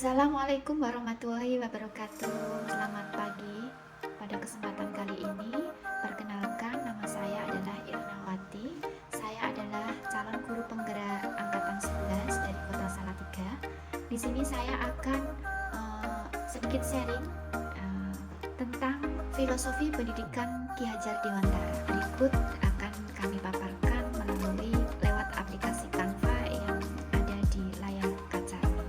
Assalamualaikum warahmatullahi wabarakatuh. Selamat pagi. Pada kesempatan kali ini, perkenalkan nama saya adalah Irnawati. Saya adalah calon guru penggerak angkatan 11 dari Kota Salatiga. Di sini saya akan sedikit sharing tentang filosofi pendidikan Ki Hajar Dewantara. Berikut akan kami paparkan melalui lewat aplikasi Canva yang ada di layar kaca ini.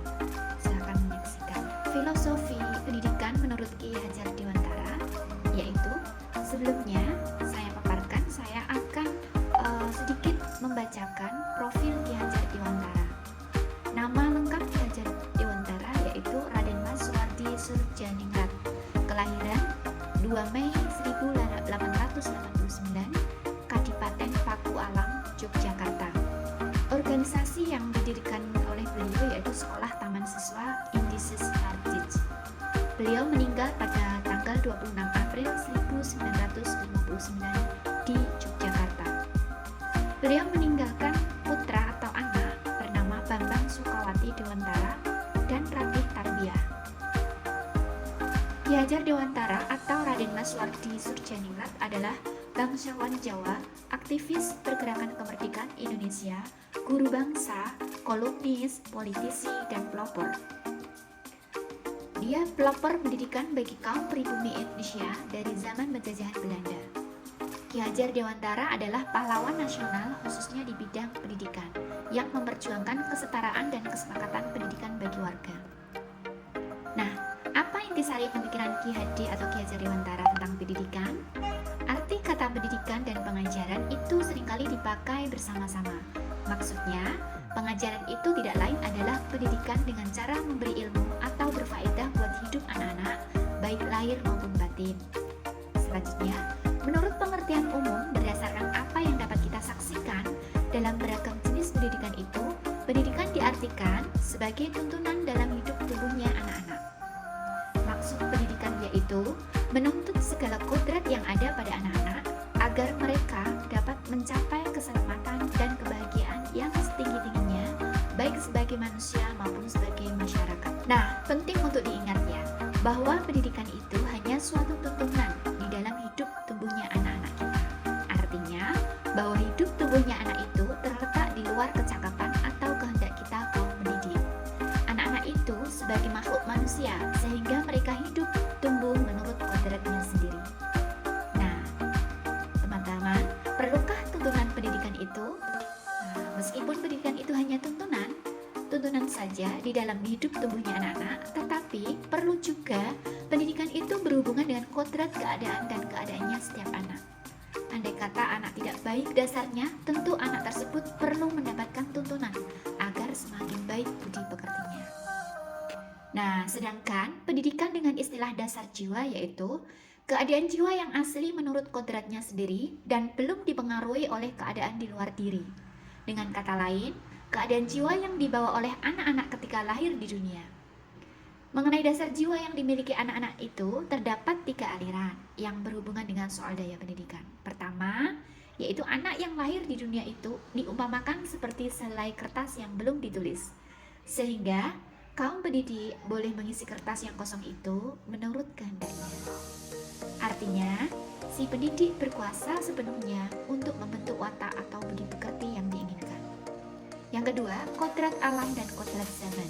Silakan menyaksikan. Filosofi pendidikan menurut Ki Hajar Dewantara yaitu, sebelumnya saya paparkan, saya akan sedikit membacakan profil Ki Hajar Dewantara. Nama lengkap Ki Hajar Dewantara yaitu Raden Mas Suwardi Surjaningrat. Kelahiran 2 Mei 1889, Kadipaten Paku Alam, Yogyakarta. Organisasi yang didirikan oleh beliau yaitu Sekolah Taman Siswa Indices Hartij. Beliau meninggal pada tanggal 26 April 1959 di Yogyakarta. Beliau meninggalkan putra atau anak bernama Bambang Sukawati Dewantara dan Ratih Tarbiyah. Ki Hajar Dewantara atau Raden Mas Suwardi Surjaningrat adalah bangsawan Jawa, aktivis pergerakan kemerdekaan Indonesia, guru bangsa, kolumnis, politisi, dan pelopor. Dia pelopor pendidikan bagi kaum pribumi Indonesia dari zaman penjajahan Belanda. Ki Hajar Dewantara adalah pahlawan nasional khususnya di bidang pendidikan yang memperjuangkan kesetaraan dan kesepakatan pendidikan bagi warga. Nah, apa intisari pemikiran Ki Hadi atau Ki Hajar Dewantara tentang pendidikan? Arti kata pendidikan dan pengajaran itu seringkali dipakai bersama-sama. Maksudnya, pengajaran itu tidak lain adalah pendidikan dengan cara memberi ilmu atau berfaedah buat hidup anak-anak, baik lahir maupun batin. Selanjutnya, menurut pengertian umum berdasarkan apa yang dapat kita saksikan dalam beragam jenis pendidikan itu, pendidikan diartikan sebagai tuntunan dalam hidup tumbuhnya anak-anak. Maksud pendidikan yaitu menuntut segala kodrat yang ada pada anak-anak agar mereka dapat mencapai keselamatan dan kebahagiaan yang setinggi-tingginya, baik sebagai manusia maupun sebagai masyarakat. Nah, penting untuk diingat ya, bahwa pendidikan itu hanya suatu tuntunan di dalam hidup tumbuhnya anak-anak kita. Artinya, bahwa hidup tumbuhnya anak itu terletak di luar kecakapan atau kehendak kita kaum pendidik. Anak-anak itu sebagai makhluk manusia, sehingga mereka hidup tumbuh menurut kodratnya sendiri. Nah, teman-teman, perlukah tuntunan pendidikan itu? Meskipun pendidikan itu hanya tuntunan saja di dalam hidup tumbuhnya anak-anak, tetapi perlu juga pendidikan itu berhubungan dengan kodrat keadaan dan keadaannya setiap anak. Andai kata anak tidak baik dasarnya, tentu anak tersebut perlu mendapatkan tuntunan agar semakin baik budi pekertinya. Nah, sedangkan pendidikan dengan istilah dasar jiwa yaitu keadaan jiwa yang asli menurut kodratnya sendiri dan belum dipengaruhi oleh keadaan di luar diri. Dengan kata lain, keadaan jiwa yang dibawa oleh anak-anak ketika lahir di dunia. Mengenai dasar jiwa yang dimiliki anak-anak itu, terdapat 3 aliran yang berhubungan dengan soal daya pendidikan. Pertama, yaitu anak yang lahir di dunia itu diumpamakan seperti selai kertas yang belum ditulis, sehingga kaum pendidik boleh mengisi kertas yang kosong itu menurut kehendaknya. Artinya, si pendidik berkuasa sepenuhnya untuk membentuk watak atau budi pekerti yang diinginkan. Yang kedua, kodrat alam dan kodrat zaman.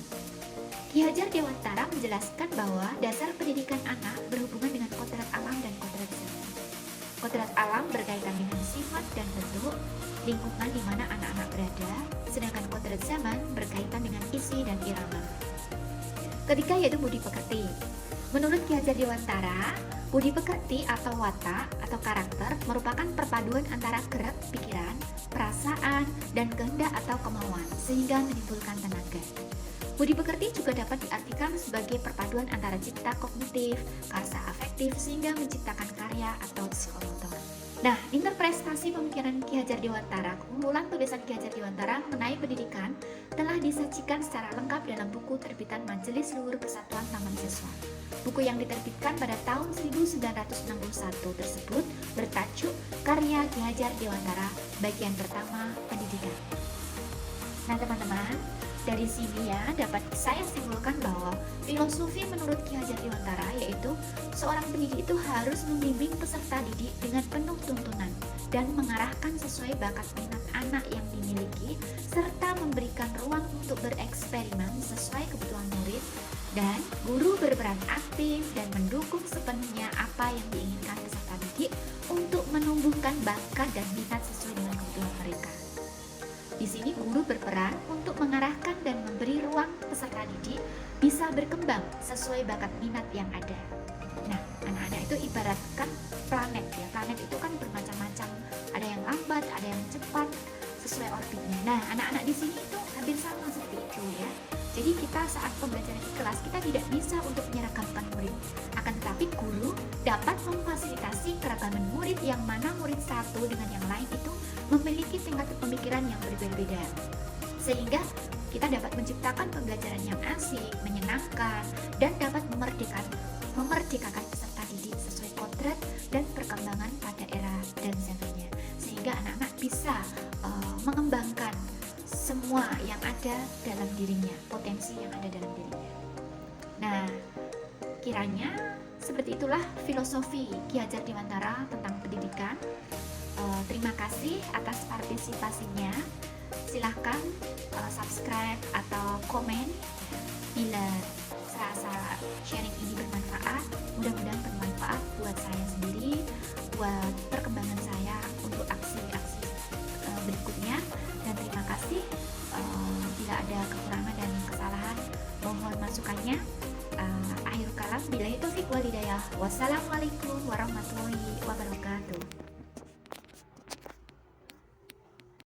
Ki Hajar Dewantara menjelaskan bahwa dasar pendidikan anak berhubungan dengan kodrat alam dan kodrat zaman. Kodrat alam berkaitan dengan sifat dan bentuk lingkungan di mana anak-anak berada, sedangkan kodrat zaman berkaitan dengan isi dan irama. Ketiga yaitu budi pekerti. Menurut Ki Hajar Dewantara, budi pekerti atau watak atau karakter merupakan perpaduan antara gerak pikiran, perasaan, dan kehendak atau kemauan sehingga menimbulkan tenaga. Budi pekerti juga dapat diartikan sebagai perpaduan antara cipta kognitif, karsa afektif sehingga menciptakan karya atau psikomotor. Nah, interpretasi pemikiran Ki Hajar Dewantara, kumpulan tulisan Ki Hajar Dewantara mengenai pendidikan telah disajikan secara lengkap dalam buku terbitan Majelis Luhur Persatuan Taman Siswa. Buku yang diterbitkan pada tahun 1961 tersebut bertajuk Karya Ki Hajar Dewantara bagian pertama pendidikan. Nah teman-teman, dari sini ya dapat saya simpulkan bahwa Filosofi menurut Ki Hajar Dewantara yaitu seorang pendidik itu harus membimbing peserta didik dengan penuh tuntunan dan mengarahkan sesuai bakat minat anak yang dimiliki serta memberikan ruang untuk bereksperimen sesuai kebutuhan murid, dan guru berperan aktif dan mendukung sepenuhnya apa yang diinginkan peserta didik untuk menumbuhkan bakat dan minat sesuai dengan kebutuhan mereka. Di sini guru berperan untuk mengarahkan dan memberi ruang peserta didik bisa berkembang sesuai bakat minat yang ada. Nah, anak-anak itu ibaratkan planet ya. Planet itu kan bermacam-macam, ada yang lambat, ada yang cepat sesuai orbitnya. Nah, anak-anak di sini itu hampir sama seperti itu ya. Jadi kita saat pembelajaran di kelas kita tidak bisa untuk menyeragamkan murid. Akan tetapi guru dapat memfasilitasi keragaman murid yang mana murid satu dengan yang lain itu memiliki tingkat pemikiran yang berbeda-beda. Sehingga kita dapat menciptakan pembelajaran yang asik, menyenangkan, dan dapat memerdekakan peserta didik sesuai kodrat dan perkembangan pada era dan zamannya. Sehingga anak-anak bisa mengembangkan semua yang ada dalam dirinya, potensi yang ada dalam dirinya. Nah, kiranya seperti itulah filosofi Ki Hajar Dewantara tentang pendidikan. Terima kasih atas partisipasinya. Silahkan subscribe atau komen bila serasa sharing ini bermanfaat. Mudah-mudahan bermanfaat buat saya sendiri, buat perkembangan saya untuk aksi-aksi berikutnya. Dan terima kasih bila ada kekurangan dan kesalahan, mohon masukannya. Akhir kalam, billahi taufik wal hidayah. Wassalamualaikum warahmatullahi wabarakatuh.